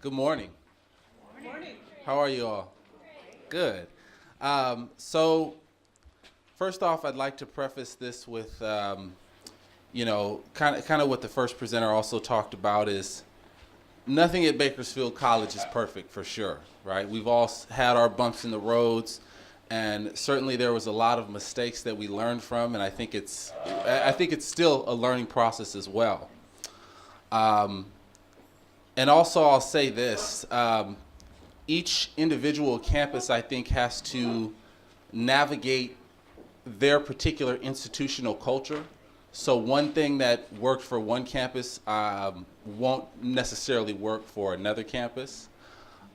Good morning. Morning. How are you all? Good. So first off, I'd like to preface this with, kind of what the first presenter also talked about is nothing at Bakersfield College is perfect for sure, right? We've all had our bumps in the roads, and certainly there was a lot of mistakes that we learned from, and I think it's still a learning process as well. And also, I'll say this. Each individual campus, I think, has to navigate their particular institutional culture. So one thing that worked for one campus won't necessarily work for another campus.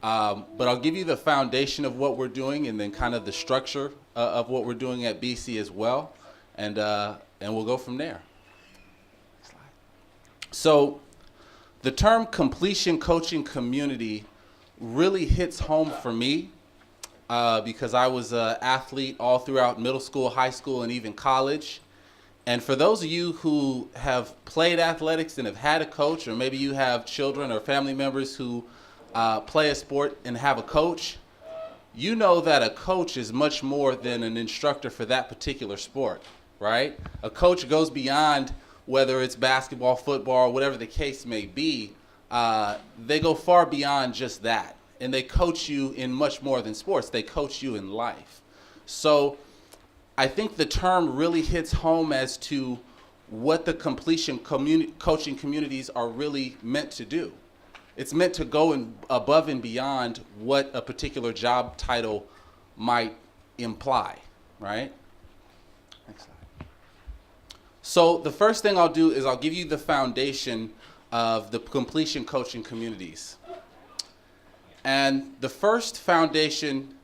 But I'll give you the foundation of what we're doing and then kind of the structure of what we're doing at BC as well. And we'll go from there. So the term completion coaching community really hits home for me because I was an athlete all throughout middle school, high school, and even college. And for those of you who have played athletics and have had a coach, or maybe you have children or family members who play a sport and have a coach, you know that a coach is much more than an instructor for that particular sport, right? A coach goes beyond whether it's basketball, football, whatever the case may be. They go far beyond just that. And they coach you in much more than sports. They coach you in life. So I think the term really hits home as to what the completion coaching communities are really meant to do. It's meant to go above and beyond what a particular job title might imply, right? Next slide. So the first thing I'll do is I'll give you the foundation of the completion coaching communities. And the first foundation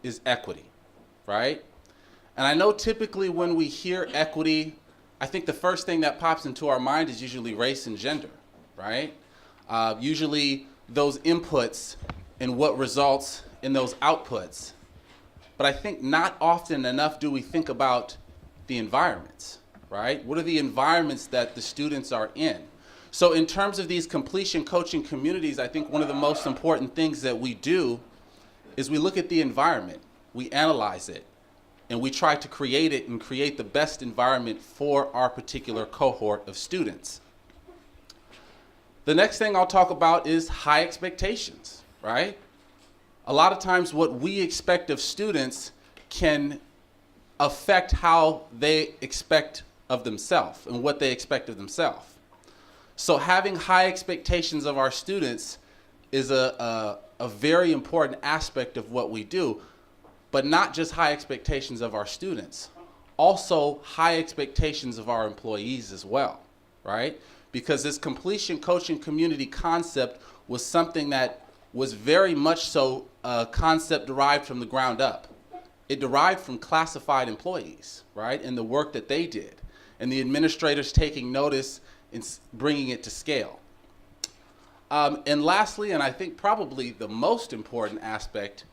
is equity, right? And I know typically when we hear equity, I think the first thing that pops into our mind is usually race and gender, right? Usually those inputs and what results in those outputs. But I think not often enough do we think about the environments, right? What are the environments that the students are in? So in terms of these completion coaching communities, I think one of the most important things that we do is we look at the environment, we analyze it, and we try to create it and create the best environment for our particular cohort of students. The next thing I'll talk about is high expectations, right? A lot of times what we expect of students can affect how they expect of themselves and what they expect of themselves. So having high expectations of our students is a very important aspect of what we do, but not just high expectations of our students, also high expectations of our employees as well, right? Because this completion coaching community concept was something that was very much so a concept derived from the ground up. It derived from classified employees, right, and the work that they did, and the administrators taking notice and bringing it to scale. And lastly, and I think probably the most important aspect,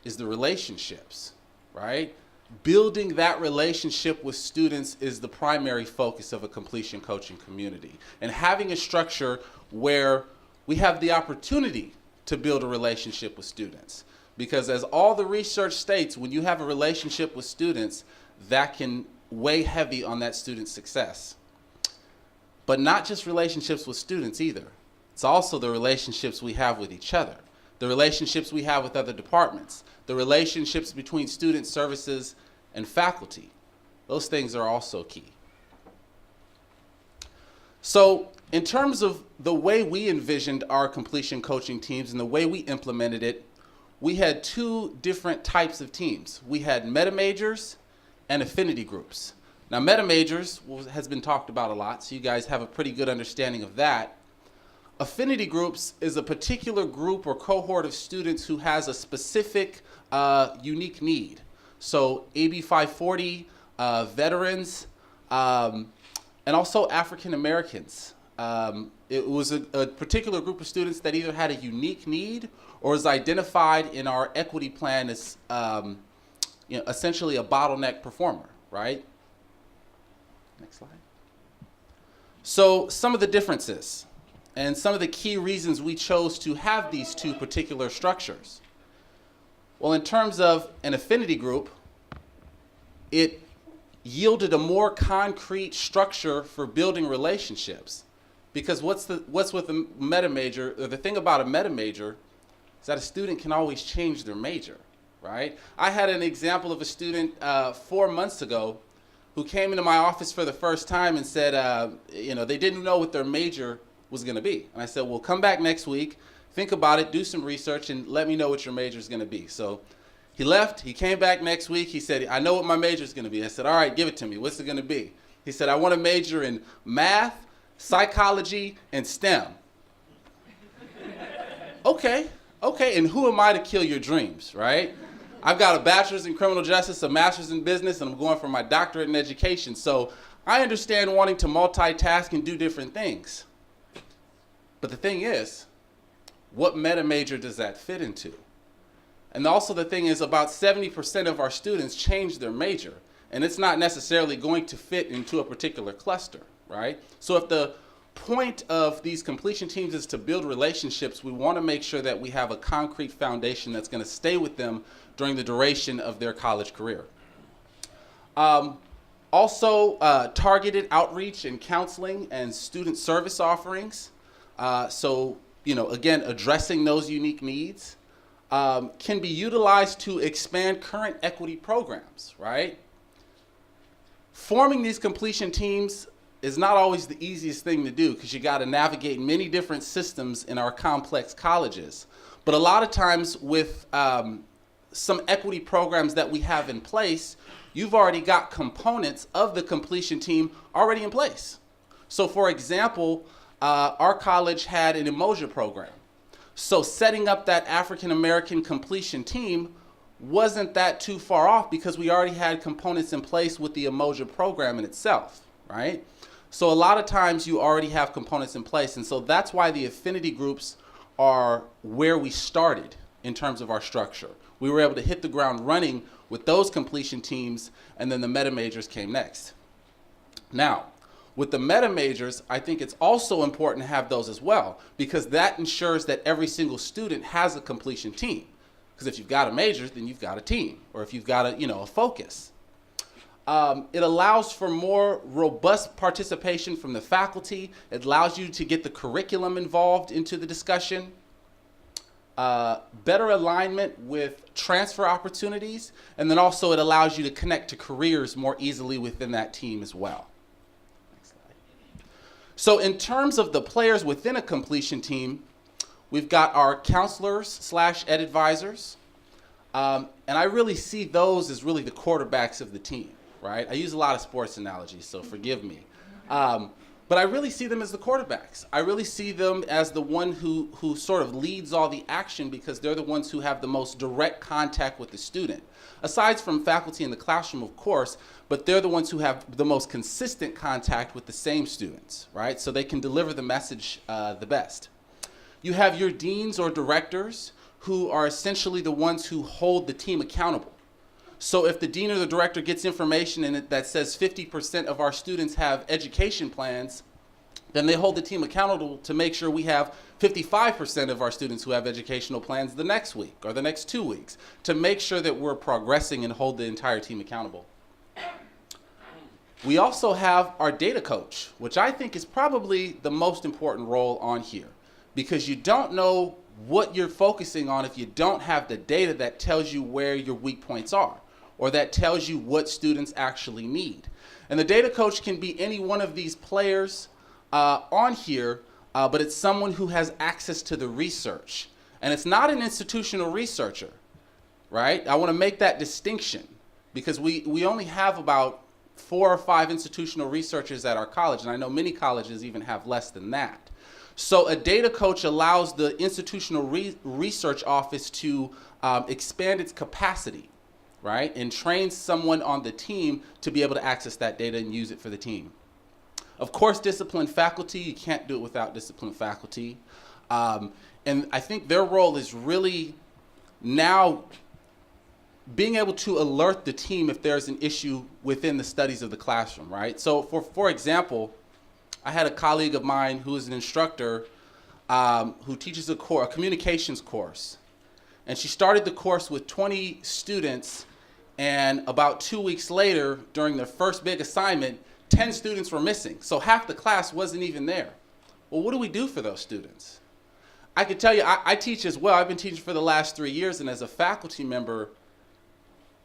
is the relationships, right? Building that relationship with students is the primary focus of a completion coaching community. And having a structure where we have the opportunity to build a relationship with students. Because as all the research states, when you have a relationship with students, that can weigh heavy on that student's success. But not just relationships with students either. It's also the relationships we have with each other, the relationships we have with other departments, the relationships between student services and faculty. Those things are also key. So in terms of the way we envisioned our completion coaching teams and the way we implemented it, we had two different types of teams. We had meta majors and affinity groups. Now, meta majors has been talked about a lot, so you guys have a pretty good understanding of that. Affinity groups is a particular group or cohort of students who has a specific unique need. So AB 540, veterans, and also African Americans. It was a particular group of students that either had a unique need or was identified in our equity plan as essentially a bottleneck performer, right? Next slide. So some of the differences. and some of the key reasons we chose to have these two particular structures. Well, in terms of an affinity group, it yielded a more concrete structure for building relationships. Because what's with a meta major, or the thing about a meta major, is that a student can always change their major, right? I had an example of a student 4 months ago who came into my office for the first time and said, they didn't know what their major was going to be. And I said, well, come back next week, think about it, do some research, and let me know what your major is going to be. So he left, he came back next week, he said, I know what my major is going to be. I said, all right, give it to me. What's it going to be? He said, I want to major in math, psychology, and STEM. Okay, and who am I to kill your dreams, right? I've got a bachelor's in criminal justice, a master's in business, and I'm going for my doctorate in education. So I understand wanting to multitask and do different things. But the thing is, what meta major does that fit into? And also the thing is, about 70% of our students change their major, and it's not necessarily going to fit into a particular cluster, right? So if the point of these completion teams is to build relationships, we want to make sure that we have a concrete foundation that's going to stay with them during the duration of their college career. Also, targeted outreach and counseling and student service offerings. Again, addressing those unique needs can be utilized to expand current equity programs, right? Forming these completion teams is not always the easiest thing to do because you got to navigate many different systems in our complex colleges. But a lot of times with some equity programs that we have in place, you've already got components of the completion team already in place. So for example, our college had an Emoja program. So setting up that African American completion team wasn't that too far off because we already had components in place with the Emoja program in itself, right? So a lot of times you already have components in place, and so that's why the affinity groups are where we started in terms of our structure. We were able to hit the ground running with those completion teams, and then the meta majors came next. Now, with the meta majors, I think it's also important to have those as well, because that ensures that every single student has a completion team. Because if you've got a major, then you've got a team, or if you've got a focus. It allows for more robust participation from the faculty. It allows you to get the curriculum involved into the discussion. Better alignment with transfer opportunities, and then also it allows you to connect to careers more easily within that team as well. Next slide. So in terms of the players within a completion team, we've got our counselors / ed advisors, and I really see those as really the quarterbacks of the team, right? I use a lot of sports analogies, so forgive me. But I really see them as the quarterbacks. I really see them as the one who sort of leads all the action because they're the ones who have the most direct contact with the student. Aside from faculty in the classroom, of course, but they're the ones who have the most consistent contact with the same students, right? So they can deliver the message the best. You have your deans or directors who are essentially the ones who hold the team accountable. So if the dean or the director gets information in it that says 50% of our students have education plans, then they hold the team accountable to make sure we have 55% of our students who have educational plans the next week or the next 2 weeks, to make sure that we're progressing and hold the entire team accountable. We also have our data coach, which I think is probably the most important role on here, because you don't know what you're focusing on if you don't have the data that tells you where your weak points are, or that tells you what students actually need. And the data coach can be any one of these players on here, but it's someone who has access to the research. And it's not an institutional researcher, right? I want to make that distinction because we only have about 4 or 5 institutional researchers at our college, and I know many colleges even have less than that. So a data coach allows the institutional research office to expand its capacity, right? And trains someone on the team to be able to access that data and use it for the team. Of course, disciplined faculty, you can't do it without disciplined faculty. And I think their role is really now being able to alert the team if there's an issue within the studies of the classroom, right? So for example, I had a colleague of mine who is an instructor who teaches a communications course. And she started the course with 20 students, and about 2 weeks later, during their first big assignment, 10 students were missing. So half the class wasn't even there. Well, what do we do for those students? I can tell you, I teach as well. I've been teaching for the last 3 years, and as a faculty member,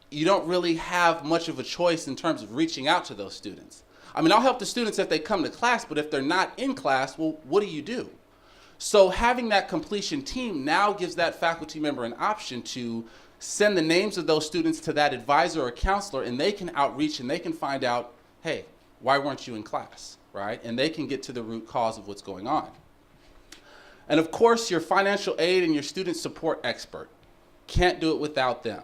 you don't really have much of a choice in terms of reaching out to those students. I mean, I'll help the students if they come to class, but if they're not in class, well, what do you do? So having that completion team now gives that faculty member an option to send the names of those students to that advisor or counselor, and they can outreach and they can find out, hey, why weren't you in class, right? And they can get to the root cause of what's going on. And of course, your financial aid and your student support expert. Can't do it without them.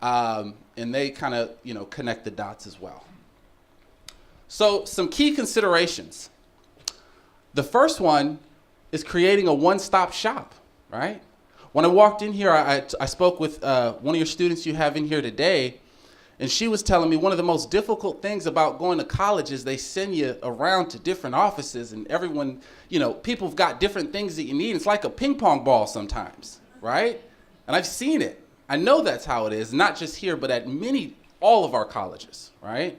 And they kind of, connect the dots as well. So some key considerations. The first one is creating a one-stop shop, right? When I walked in here, I spoke with one of your students you have in here today, and she was telling me one of the most difficult things about going to college is they send you around to different offices, and everyone, people have got different things that you need. It's like a ping pong ball sometimes, right? And I've seen it. I know that's how it is, not just here, but at all of our colleges, right?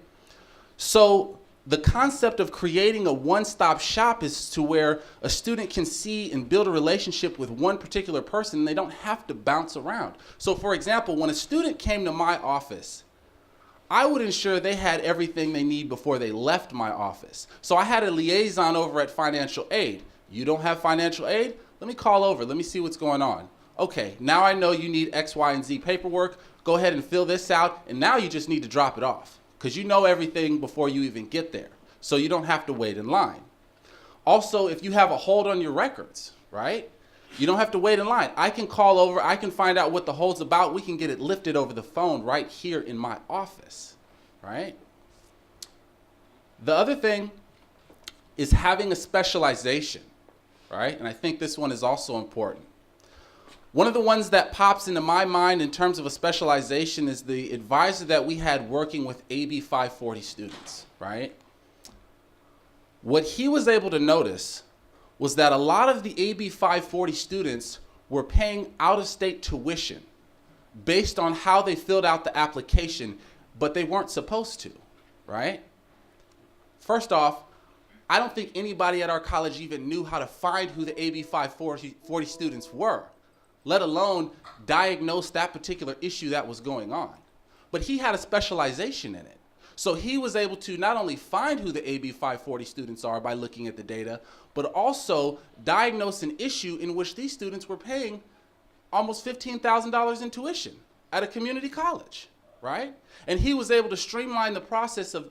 So the concept of creating a one-stop shop is to where a student can see and build a relationship with one particular person, and they don't have to bounce around. So for example, when a student came to my office, I would ensure they had everything they need before they left my office. So I had a liaison over at financial aid. You don't have financial aid? Let me call over. Let me see what's going on. Okay, now I know you need X, Y, and Z paperwork. Go ahead and fill this out, and now you just need to drop it off because you know everything before you even get there. So you don't have to wait in line. Also, if you have a hold on your records, right? You don't have to wait in line. I can call over, I can find out what the hold's about. We can get it lifted over the phone right here in my office, right? The other thing is having a specialization, right? And I think this one is also important. One of the ones that pops into my mind in terms of a specialization is the advisor that we had working with AB 540 students, right? What he was able to notice was that a lot of the AB 540 students were paying out-of-state tuition based on how they filled out the application, but they weren't supposed to, right? First off, I don't think anybody at our college even knew how to find who the AB 540 students were, let alone diagnose that particular issue that was going on. But he had a specialization in it. So he was able to not only find who the AB 540 students are by looking at the data, but also diagnose an issue in which these students were paying almost $15,000 in tuition at a community college, right? And he was able to streamline the process of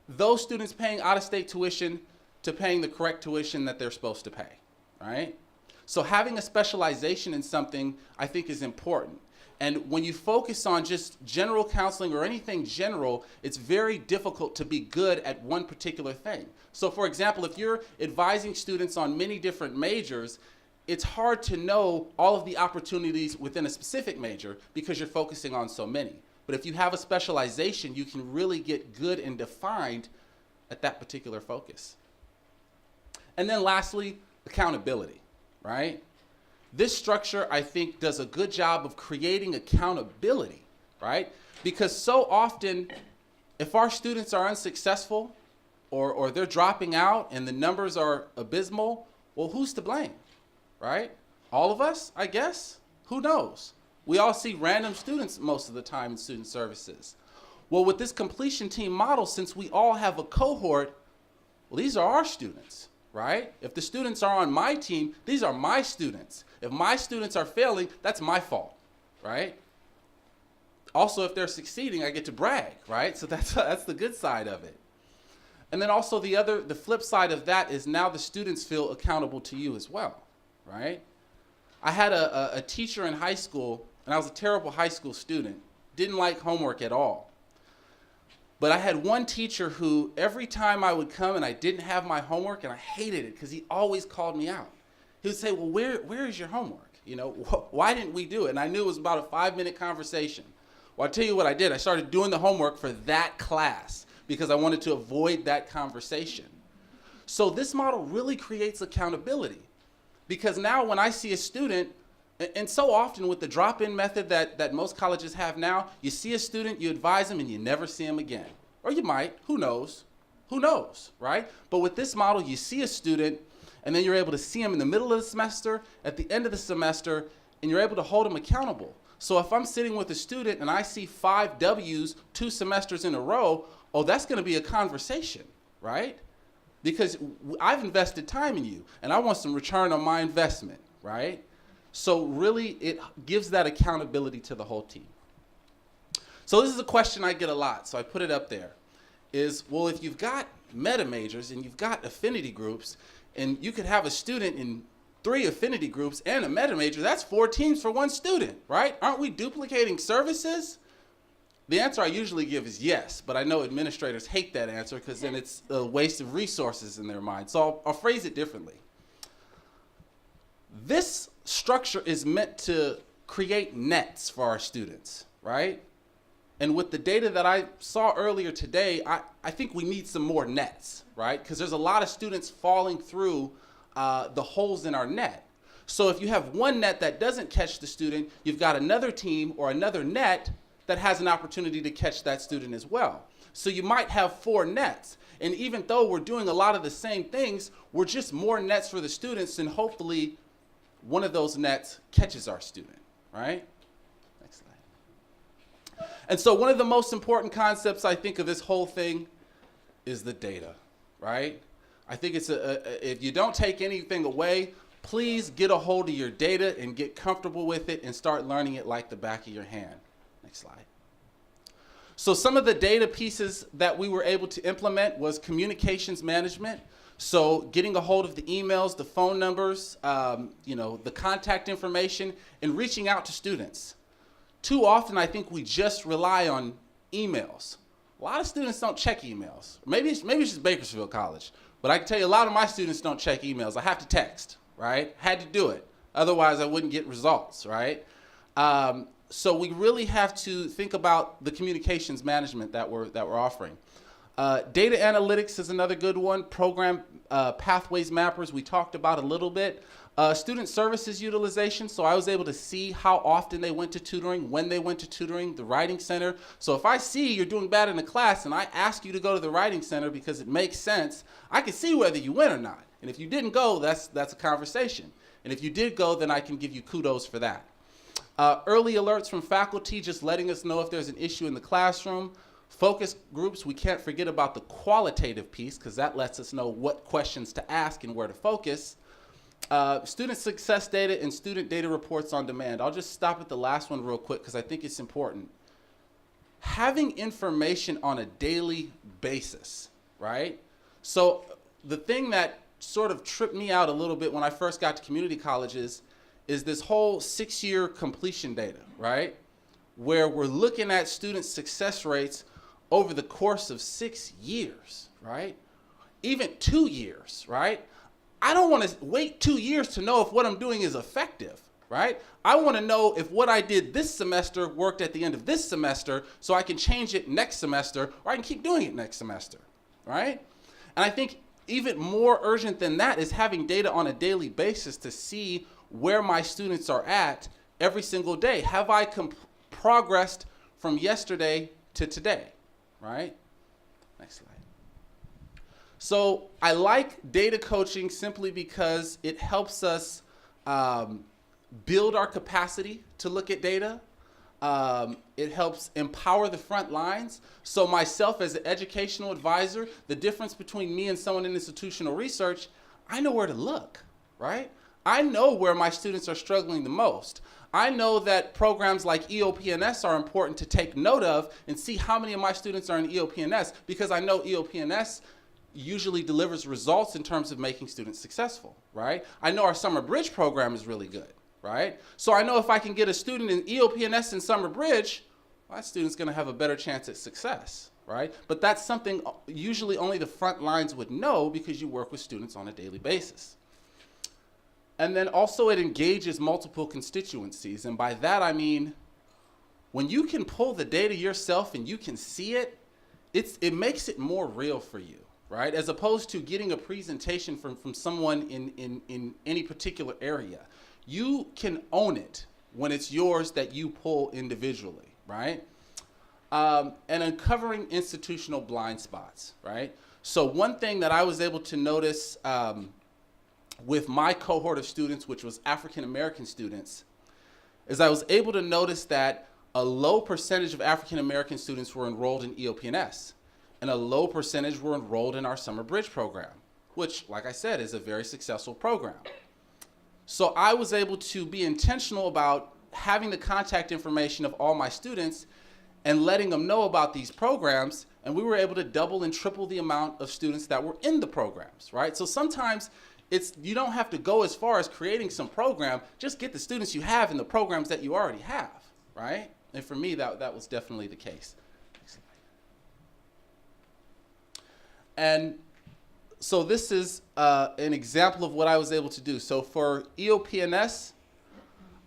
those students paying out-of-state tuition to paying the correct tuition that they're supposed to pay, right? So having a specialization in something, I think, is important. And when you focus on just general counseling or anything general, it's very difficult to be good at one particular thing. So for example, if you're advising students on many different majors, it's hard to know all of the opportunities within a specific major because you're focusing on so many. But if you have a specialization, you can really get good and defined at that particular focus. And then lastly, accountability, right? This structure, I think, does a good job of creating accountability, right? Because so often, if our students are unsuccessful or they're dropping out and the numbers are abysmal, well, who's to blame, right? All of us, I guess? Who knows? We all see random students most of the time in student services. Well, with this completion team model, since we all have a cohort, well, these are our students, right? If the students are on my team, these are my students. If my students are failing, that's my fault, right? Also, if they're succeeding, I get to brag, right? So that's the good side of it. And then also the flip side of that is now the students feel accountable to you as well, right? I had a teacher in high school, and I was a terrible high school student, didn't like homework at all. But I had one teacher who every time I would come and I didn't have my homework, and I hated it because he always called me out. He would say, well, where is your homework? Why didn't we do it? And I knew it was about a 5-minute conversation. Well, I'll tell you what I did. I started doing the homework for that class because I wanted to avoid that conversation. So this model really creates accountability Because now when I see a student, and so often with the drop-in method that most colleges have now, you see a student, you advise them, and you never see them again. Or you might, who knows? Who knows, right? But with this model, you see a student, and then you're able to see them in the middle of the semester, at the end of the semester, and you're able to hold them accountable. So if I'm sitting with a student and I see 5 W's 2 semesters in a row, oh, that's going to be a conversation, right? Because I've invested time in you, and I want some return on my investment, right? So really, it gives that accountability to the whole team. So this is a question I get a lot, so I put it up there, is, well, if you've got meta majors and you've got affinity groups, and you could have a student in 3 affinity groups and a meta major, that's 4 teams for 1 student, right? Aren't we duplicating services? The answer I usually give is yes, but I know administrators hate that answer because then it's a waste of resources in their mind. So I'll phrase it differently. This structure is meant to create nets for our students, right? And with the data that I saw earlier today, I think we need some more nets, right? Because there's a lot of students falling through the holes in our net. So if you have one net that doesn't catch the student, you've got another team or another net that has an opportunity to catch that student as well. So you might have 4 nets. And even though we're doing a lot of the same things, we're just more nets for the students, and hopefully one of those nets catches our student, right? Next slide. And so one of the most important concepts I think of this whole thing is the data, right? I think it's if you don't take anything away, please get a hold of your data and get comfortable with it and start learning it like the back of your hand. Next slide. So some of the data pieces that we were able to implement was communications management. So getting a hold of the emails, the phone numbers, the contact information, and reaching out to students. Too often, I think we just rely on emails. A lot of students don't check emails. Maybe it's just Bakersfield College, but I can tell you a lot of my students don't check emails. I have to text, right? Had to do it. Otherwise, I wouldn't get results, right? So we really have to think about the communications management that we're offering. Data analytics is another good one. Program pathways mappers we talked about a little bit. Student services utilization, so I was able to see how often they went to tutoring, when they went to tutoring, the writing center. So if I see you're doing bad in the class and I ask you to go to the writing center because it makes sense, I can see whether you went or not. And if you didn't go, that's a conversation. And if you did go, then I can give you kudos for that. Early alerts from faculty, just letting us know if there's an issue in the classroom. Focus groups, we can't forget about the qualitative piece because that lets us know what questions to ask and where to focus. Student success data and student data reports on demand. I'll just stop at the last one real quick because I think it's important. Having information on a daily basis, right? So the thing that sort of tripped me out a little bit when I first got to community colleges is this whole 6-year completion data, right? Where we're looking at student success rates over the course of 6 years, right? Even 2 years, right? I don't want to wait 2 years to know if what I'm doing is effective, right? I want to know if what I did this semester worked at the end of this semester so I can change it next semester or I can keep doing it next semester, right? And I think even more urgent than that is having data on a daily basis to see where my students are at every single day. Have I progressed from yesterday to today, right? Next slide. So I like data coaching simply because it helps us build our capacity to look at data. It helps empower the front lines. So myself as an educational advisor, the difference between me and someone in institutional research, I know where to look, right? I know where my students are struggling the most. I know that programs like EOP&S are important to take note of and see how many of my students are in EOP&S because I know EOP&S usually delivers results in terms of making students successful, right? I know our Summer Bridge program is really good, right? So I know if I can get a student in EOP&S in Summer Bridge, well, that student's gonna have a better chance at success, right? But that's something usually only the front lines would know because you work with students on a daily basis. And then also it engages multiple constituencies. And by that I mean, when you can pull the data yourself and you can see it, it makes it more real for you, right? As opposed to getting a presentation from someone in any particular area. You can own it when it's yours that you pull individually, right? And uncovering institutional blind spots, right? So one thing that I was able to notice with my cohort of students, which was African American students, is I was able to notice that a low percentage of African American students were enrolled in EOP&S, and a low percentage were enrolled in our Summer Bridge program, which, like I said, is a very successful program. So I was able to be intentional about having the contact information of all my students and letting them know about these programs, and we were able to double and triple the amount of students that were in the programs, right? So sometimes you don't have to go as far as creating some program, just get the students you have in the programs that you already have, right? And for me, that was definitely the case. And so this is an example of what I was able to do. So for EOP&S,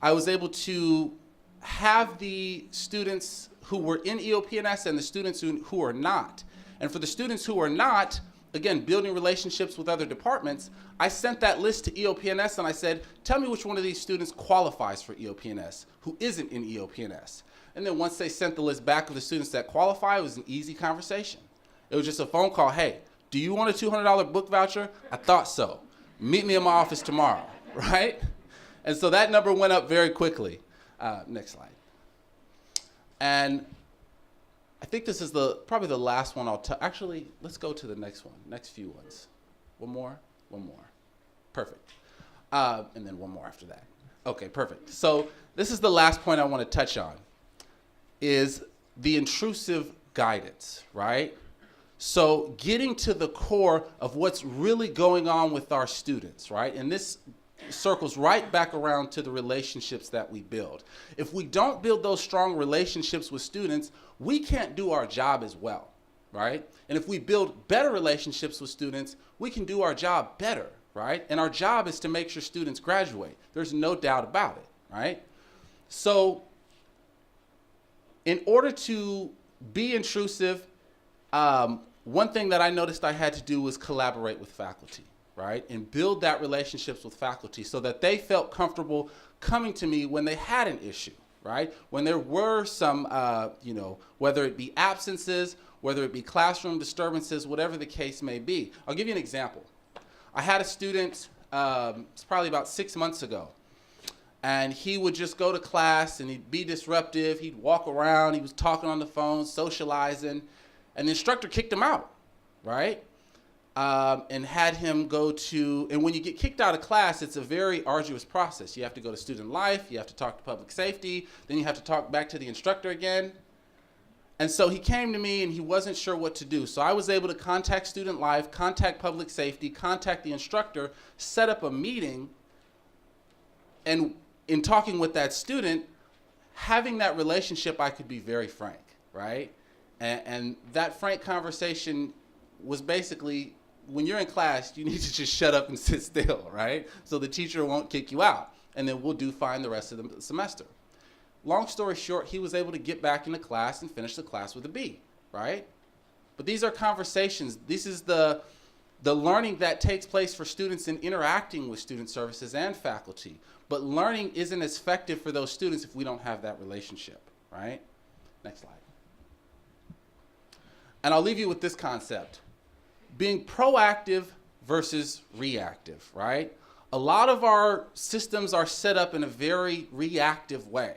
I was able to have the students who were in EOP&S and the students who are not. And for the students who are not, again, building relationships with other departments, I sent that list to EOP&S and I said, tell me which one of these students qualifies for EOP&S, who isn't in EOP&S. And then once they sent the list back of the students that qualify, it was an easy conversation. It was just a phone call, hey, do you want a $200 book voucher? I thought so. Meet me in my office tomorrow, right? And so that number went up very quickly. Next slide. And I think this is probably the last one actually, let's go to the next one, next few ones. One more. Perfect. And then one more after that. Okay, perfect. So this is the last point I want to touch on, is the intrusive guidance, right? So getting to the core of what's really going on with our students, right? And this circles right back around to the relationships that we build. If we don't build those strong relationships with students, we can't do our job as well, right? And if we build better relationships with students, we can do our job better, right? And our job is to make sure students graduate. There's no doubt about it, right? So in order to be intrusive, one thing that I noticed I had to do was collaborate with faculty, right? And build that relationships with faculty so that they felt comfortable coming to me when they had an issue, right? When there were some, whether it be absences, whether it be classroom disturbances, whatever the case may be. I'll give you an example. I had a student, it's probably about 6 months ago, and he would just go to class and he'd be disruptive. He'd walk around, he was talking on the phone, socializing, and the instructor kicked him out, right? And had him go to, and when you get kicked out of class, it's a very arduous process. You have to go to student life, you have to talk to public safety, then you have to talk back to the instructor again. And so he came to me and he wasn't sure what to do. So I was able to contact student life, contact public safety, contact the instructor, set up a meeting, and in talking with that student, having that relationship, I could be very frank, right? And that frank conversation was basically, when you're in class, you need to just shut up and sit still, right? So the teacher won't kick you out, and then we'll do fine the rest of the semester. Long story short, he was able to get back into class and finish the class with a B, right? But these are conversations. This is the learning that takes place for students in interacting with student services and faculty. But learning isn't as effective for those students if we don't have that relationship, right? Next slide. And I'll leave you with this concept. Being proactive versus reactive, right? A lot of our systems are set up in a very reactive way.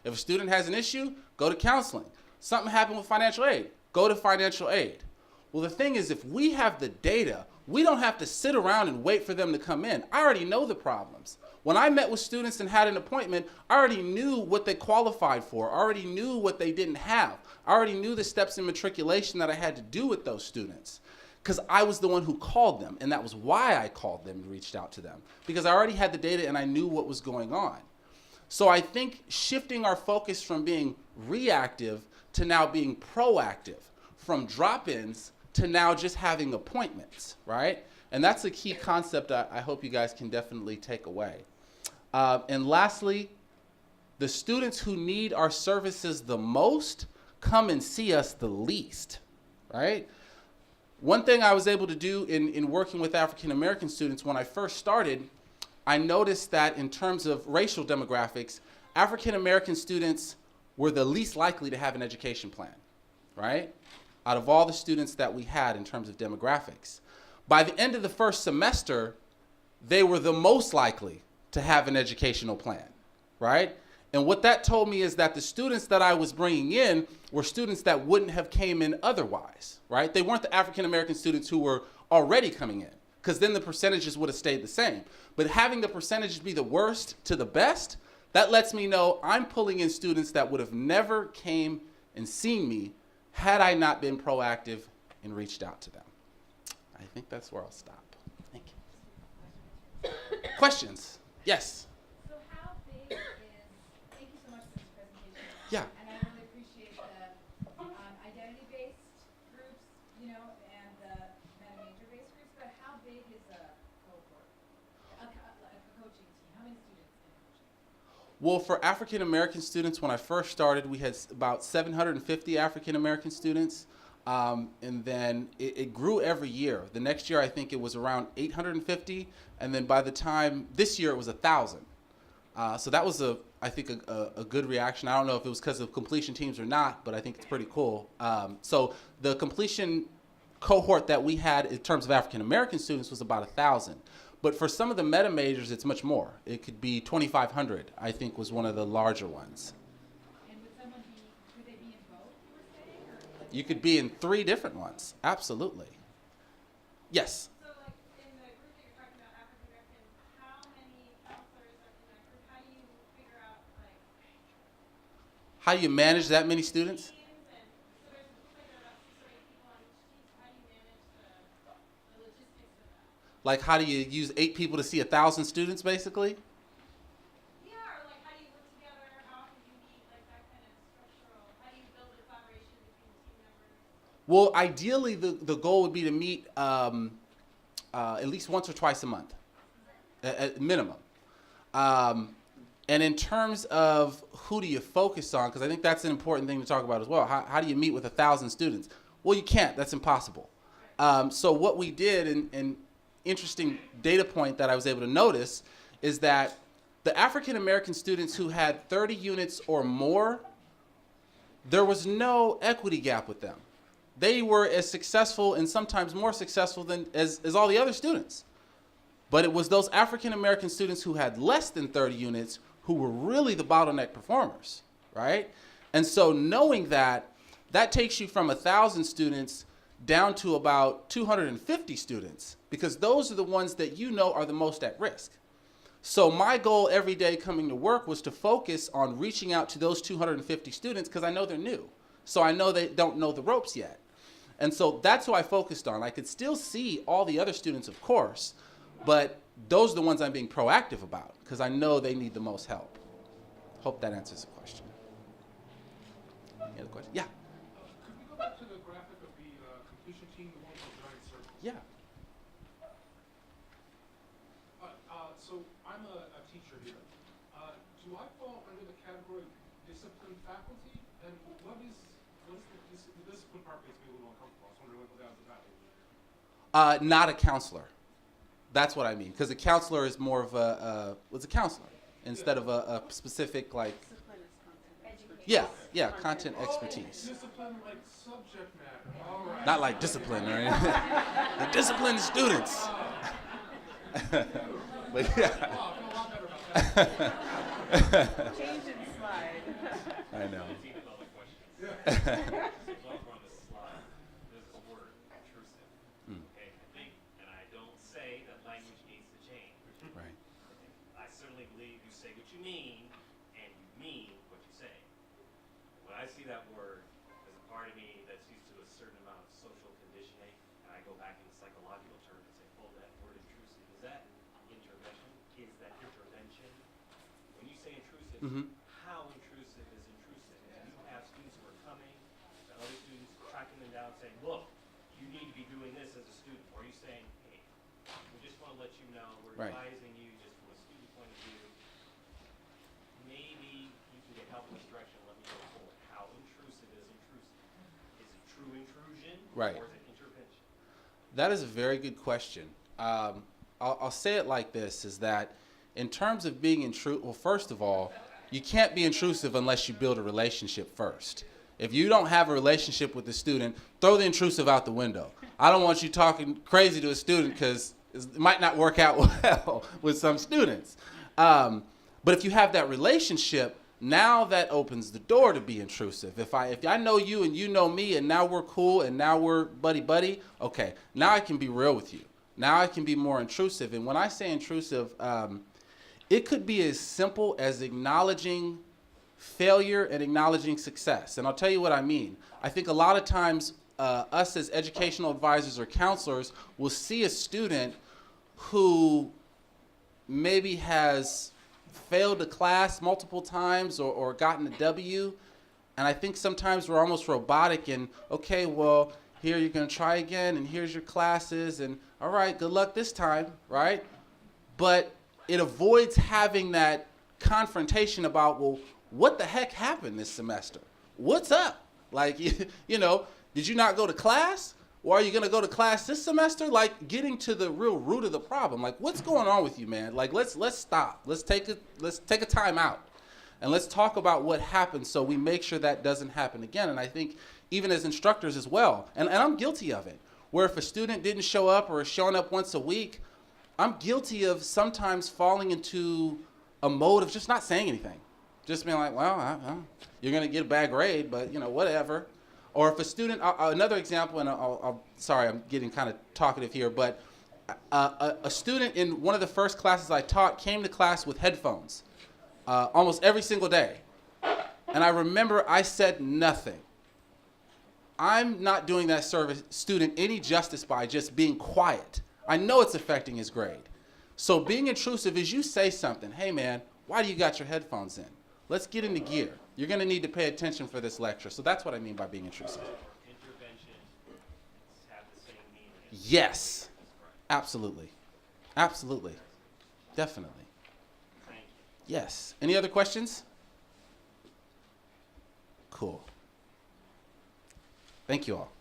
If a student has an issue, go to counseling. Something happened with financial aid, go to financial aid. Well, the thing is, if we have the data, we don't have to sit around and wait for them to come in. I already know the problems. When I met with students and had an appointment, I already knew what they qualified for. I already knew what they didn't have. I already knew the steps in matriculation that I had to do with those students, because I was the one who called them, and that was why I called them and reached out to them, because I already had the data and I knew what was going on. So I think shifting our focus from being reactive to now being proactive, from drop-ins to now just having appointments, right? And that's a key concept I hope you guys can definitely take away. And lastly, the students who need our services the most come and see us the least, right? One thing I was able to do in working with African American students when I first started, I noticed that in terms of racial demographics, African American students were the least likely to have an education plan, right? Out of all the students that we had in terms of demographics. By the end of the first semester, they were the most likely to have an educational plan, right? And what that told me is that the students that I was bringing in were students that wouldn't have came in otherwise, right? They weren't the African American students who were already coming in, because then the percentages would have stayed the same. But having the percentages be the worst to the best, that lets me know I'm pulling in students that would have never came and seen me had I not been proactive and reached out to them. I think that's where I'll stop. Thank you. Questions? Yes? So how big is, thank you so much for this presentation. Yeah. And I really appreciate the identity-based groups, you know, and the meta-major-based groups, but how big is a cohort, a coaching team? How many students in a coaching team? Well, for African American students, when I first started, we had about 750 African American students. And then it grew every year. The next year, I think it was around 850. And then by the time this year, it was 1,000. So that was, I think, a good reaction. I don't know if it was because of completion teams or not, but I think it's pretty cool. So the completion cohort that we had in terms of African American students was about 1,000. But for some of the meta majors, it's much more. It could be 2,500, I think, was one of the larger ones. You could be in 3 different ones, absolutely. Yes? So like in the group that you're talking about, African American, how many counselors are in that group? How do you figure out like How do you manage that many students? teams and so there's like about 6 or 8 people on each team, so how do you manage the logistics of that? Like, how do you use 8 people to see 1,000 students, basically? Yeah, or like how do you work together? How often do you meet? Like that kind of structural, how do you build a collaboration between the team members? Well, ideally, the goal would be to meet at least once or twice a month, at minimum. And in terms of who do you focus on, because I think that's an important thing to talk about as well. How do you meet with 1,000 students? Well, you can't. That's impossible. So what we did, and interesting data point that I was able to notice, is that the African American students who had 30 units or more, there was no equity gap with them. They were as successful and sometimes more successful than as all the other students. But it was those African American students who had less than 30 units who were really the bottleneck performers, right? And so knowing that, that takes you from 1,000 students down to about 250 students, because those are the ones that you know are the most at risk. So my goal every day coming to work was to focus on reaching out to those 250 students because I know they're new. So I know they don't know the ropes yet. And so that's who I focused on. I could still see all the other students, of course, but those are the ones I'm being proactive about because I know they need the most help. Hope that answers the question. Any other question? Yeah. Could we go back to the graphic of the completion team, the one with the giant circle? Yeah. So I'm a teacher here. Do I fall under the category disciplined faculty? And what is the discipline part makes me a little uncomfortable. I was wondering what that was about. Not a counselor. That's what I mean. Because a counselor is more of a counselor instead of a specific, like, yeah, content expertise. Discipline like subject matter. All right. Not like discipline or anything. The disciplined students. But yeah. Oh, I feel a lot better about that. Change and slide. I know. On the slide, there's this word, intrusive. Okay, I think, and I don't say that language needs to change. Right. I certainly believe you say what you mean, and you mean what you say. When I see that word, there's a part of me that's used to a certain amount of social conditioning, and I go back into psychological terms and say, oh, that word intrusive, is that intervention? Is that intervention? When you say intrusive, how intrusive is intrusive? And you have students who are coming, and other students tracking them down saying, look, you need to be doing this as a student. Or are you saying, hey, we just want to let you know we're Right. advising you just from a student point of view. Maybe you can get help in this direction. Let me go forward. How intrusive is intrusive? Is it true intrusion? Right. Or is it intervention? That is a very good question. I'll say it like this, is that in terms of being intrusive, well, first of all, you can't be intrusive unless you build a relationship first. If you don't have a relationship with the student, throw the intrusive out the window. I don't want you talking crazy to a student because it might not work out well with some students. But if you have that relationship, now that opens the door to be intrusive. If I know you and you know me and now we're cool and now we're buddy, okay, now I can be real with you. Now I can be more intrusive. And when I say intrusive, it could be as simple as acknowledging failure and acknowledging success. And I'll tell you what I mean. I think a lot of times us as educational advisors or counselors will see a student who maybe has failed a class multiple times or gotten a W, and I think sometimes we're almost robotic in, okay, well, here you're going to try again, and here's your classes, and all right, good luck this time, right? But it avoids having that confrontation about, well, what the heck happened this semester? What's up? Like, you know, did you not go to class? Or are you going to go to class this semester? Like, getting to the real root of the problem. Like, what's going on with you, man? Like, let's stop. Let's take a time out. And let's talk about what happened so we make sure that doesn't happen again. And I think even as instructors as well, and I'm guilty of it, where if a student didn't show up or is showing up once a week, I'm guilty of sometimes falling into a mode of just not saying anything. Just being like, well, you're going to get a bad grade, but, you know, whatever. Or if a student, another example, and sorry, I'm getting kind of talkative here, but a student in one of the first classes I taught came to class with headphones almost every single day. And I remember I said nothing. I'm not doing that student any justice by just being quiet. I know it's affecting his grade. So being intrusive is you say something. Hey, man, why do you got your headphones in? Let's get into gear. You're going to need to pay attention for this lecture. So that's what I mean by being intrusive. Intervention have the same meaning. Yes. Absolutely. Absolutely. Definitely. Thank you. Yes. Any other questions? Cool. Thank you all.